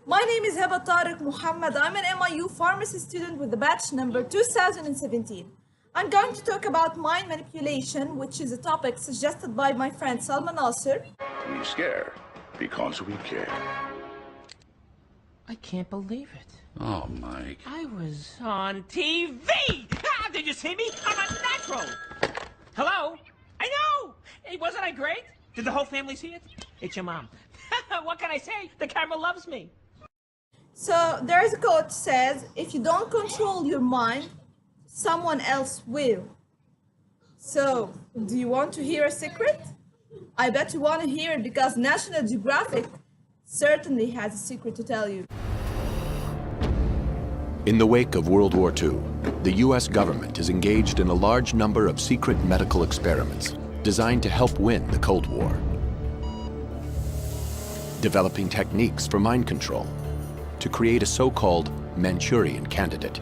My name is Heba Tariq Muhammad. I'm an NYU pharmacy student with the batch number 2017. I'm going to talk about mind manipulation, which is a topic suggested by my friend Salma Nasser. We scare because we care. I can't believe it. Oh, Mike. I was on TV! Ah, did you see me? I'm a natural! Hello? I know! Hey, wasn't I great? Did the whole family see it? It's your mom. What can I say? The camera loves me. So there is a quote that says, if you don't control your mind, someone else will. So, do you want to hear a secret? I bet you want to hear it because National Geographic certainly has a secret to tell you. In the wake of World War II, the US government is engaged in a large number of secret medical experiments designed to help win the Cold War. Developing techniques for mind control to create a so-called Manchurian candidate.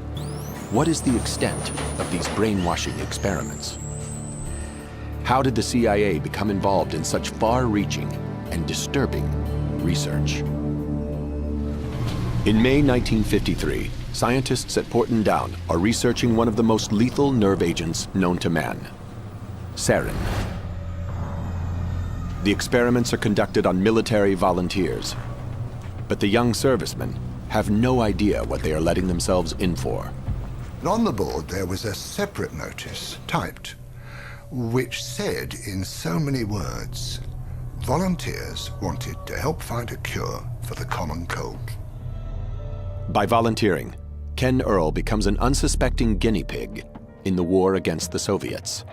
What is the extent of these brainwashing experiments? How did the CIA become involved in such far-reaching and disturbing research? In May 1953, scientists at Porton Down are researching one of the most lethal nerve agents known to man, sarin. The experiments are conducted on military volunteers, but the young servicemen have no idea what they are letting themselves in for. On the board there was a separate notice, typed, which said in so many words, volunteers wanted to help find a cure for the common cold. By volunteering, Ken Earl becomes an unsuspecting guinea pig in the war against the Soviets.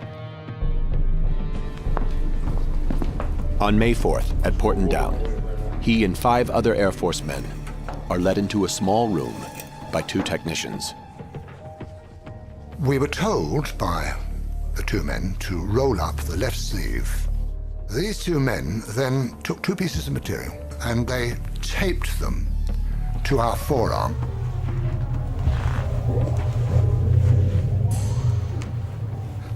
On May 4th at Porton Down, he and 5 other Air Force men are led into a small room by 2 technicians. We were told by the 2 men to roll up the left sleeve. These 2 men then took 2 pieces of material and they taped them to our forearm.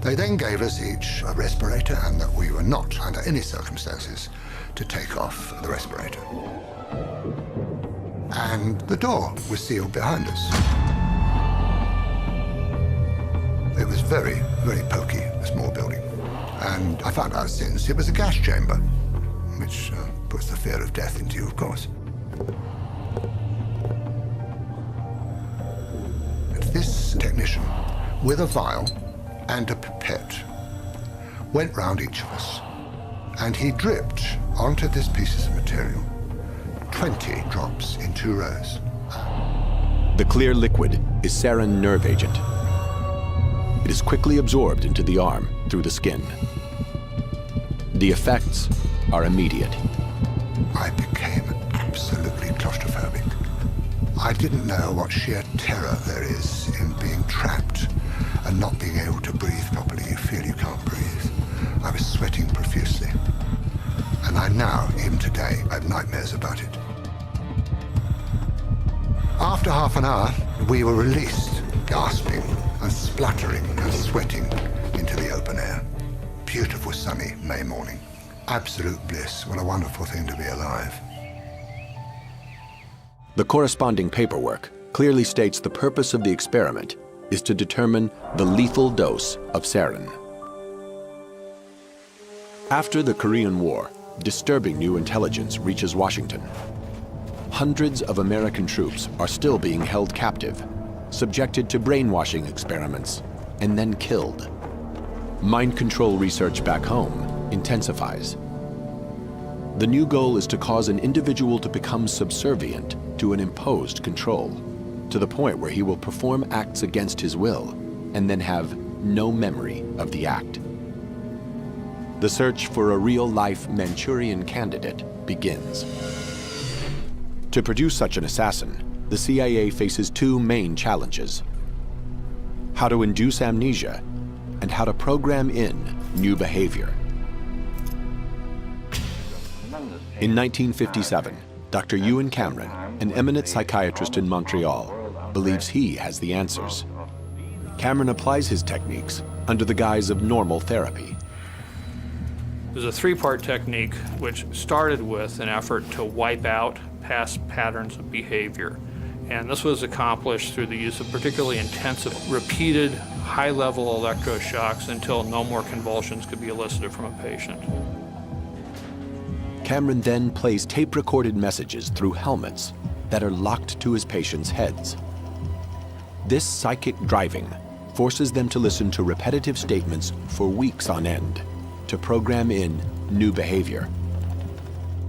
They then gave us each a respirator and that we were not, under any circumstances, to take off the respirator. And the door was sealed behind us. It was very, very poky, a small building. And I found out since it was a gas chamber, which puts the fear of death into you, of course. This technician, with a vial and a pipette, went round each of us, and he dripped onto this piece of material 20 drops in 2 rows. The clear liquid is sarin nerve agent. It is quickly absorbed into the arm through the skin. The effects are immediate. I became absolutely claustrophobic. I didn't know what sheer terror there is in being trapped and not being able to breathe properly. You feel you can't breathe. I was sweating profusely. And I now, even today, have nightmares about it. After half an hour, we were released, gasping and spluttering and sweating into the open air. Beautiful sunny May morning. Absolute bliss. What a wonderful thing to be alive. The corresponding paperwork clearly states the purpose of the experiment is to determine the lethal dose of sarin. After the Korean War, disturbing new intelligence reaches Washington. Hundreds of American troops are still being held captive, subjected to brainwashing experiments, and then killed. Mind control research back home intensifies. The new goal is to cause an individual to become subservient to an imposed control, to the point where he will perform acts against his will and then have no memory of the act. The search for a real-life Manchurian candidate begins. To produce such an assassin, the CIA faces 2 main challenges: how to induce amnesia and how to program in new behavior. In 1957, Dr. Ewan Cameron, an eminent psychiatrist in Montreal, believes he has the answers. Cameron applies his techniques under the guise of normal therapy. It was a 3-part technique which started with an effort to wipe out past patterns of behavior. And this was accomplished through the use of particularly intensive, repeated, high-level electroshocks until no more convulsions could be elicited from a patient. Cameron then plays tape-recorded messages through helmets that are locked to his patients' heads. This psychic driving forces them to listen to repetitive statements for weeks on end to program in new behavior.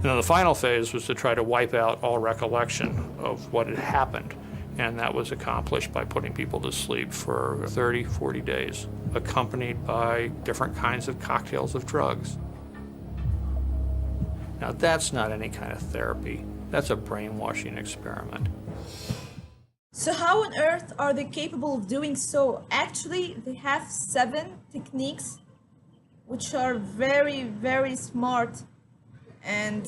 Now, the final phase was to try to wipe out all recollection of what had happened, and that was accomplished by putting people to sleep for 30, 40 days, accompanied by different kinds of cocktails of drugs. Now, that's not any kind of therapy. That's a brainwashing experiment. So how on earth are they capable of doing so? Actually, they have 7 techniques which are very, very smart and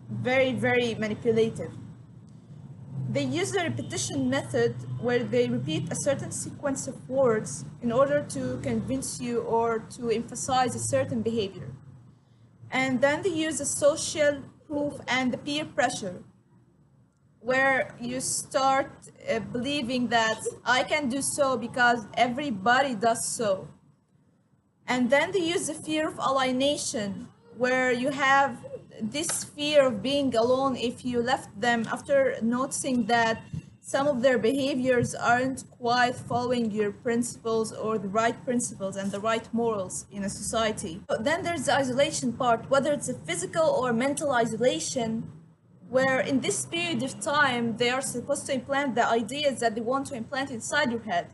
very, very manipulative. They use a repetition method where they repeat a certain sequence of words in order to convince you or to emphasize a certain behavior. And then they use a social proof and the peer pressure, where you start believing that I can do so because everybody does so. And then they use the fear of alienation, where you have this fear of being alone if you left them after noticing that some of their behaviors aren't quite following your principles or the right principles and the right morals in a society. But then there's the isolation part, whether it's a physical or mental isolation, where in this period of time they are supposed to implant the ideas that they want to implant inside your head.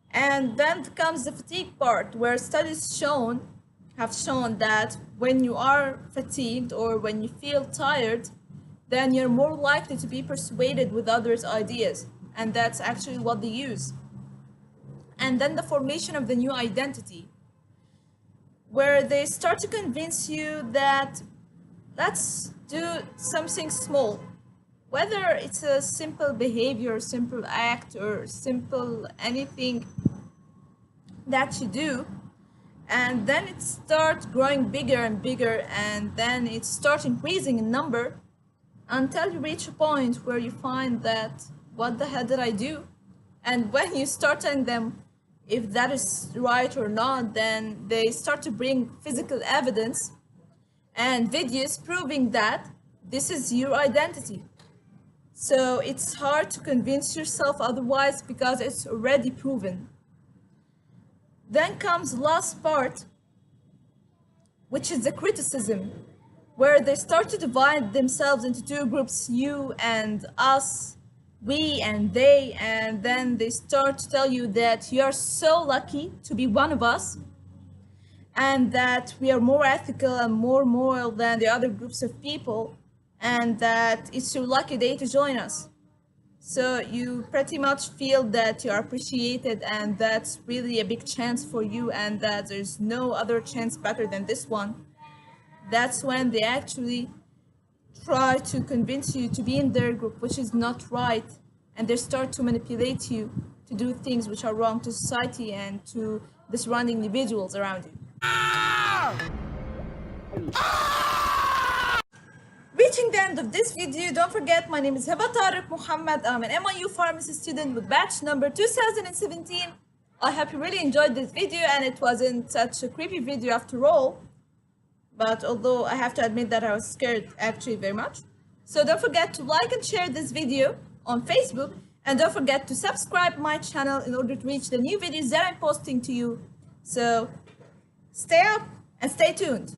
And then comes the fatigue part, where studies have shown that when you are fatigued or when you feel tired, then you're more likely to be persuaded with others' ideas. And that's actually what they use. And then the formation of the new identity, where they start to convince you that let's do something small, whether it's a simple behavior, simple act, or simple anything that you do, and then it starts growing bigger and bigger, and then it starts increasing in number until you reach a point where you find that, what the hell did I do? And when you start telling them if that is right or not, then they start to bring physical evidence and videos proving that this is your identity. So it's hard to convince yourself otherwise because it's already proven. Then comes the last part, which is the criticism, where they start to divide themselves into 2 groups, you and us, we and they, and then they start to tell you that you are so lucky to be one of us, and that we are more ethical and more moral than the other groups of people, and that it's your lucky day to join us. So you pretty much feel that you are appreciated, and that's really a big chance for you, and that there's no other chance better than this one. That's when they actually try to convince you to be in their group, which is not right, and they start to manipulate you to do things which are wrong to society and to the surrounding individuals around you. Reaching the end of this video, don't forget my name is Hiba Tariq Muhammad. I'm an NYU pharmacy student with batch number 2017. I hope you really enjoyed this video, and it wasn't such a creepy video after all. But although I have to admit that I was scared actually very much. So don't forget to like and share this video on Facebook, and don't forget to subscribe my channel in order to reach the new videos that I'm posting to you. So stay up and stay tuned.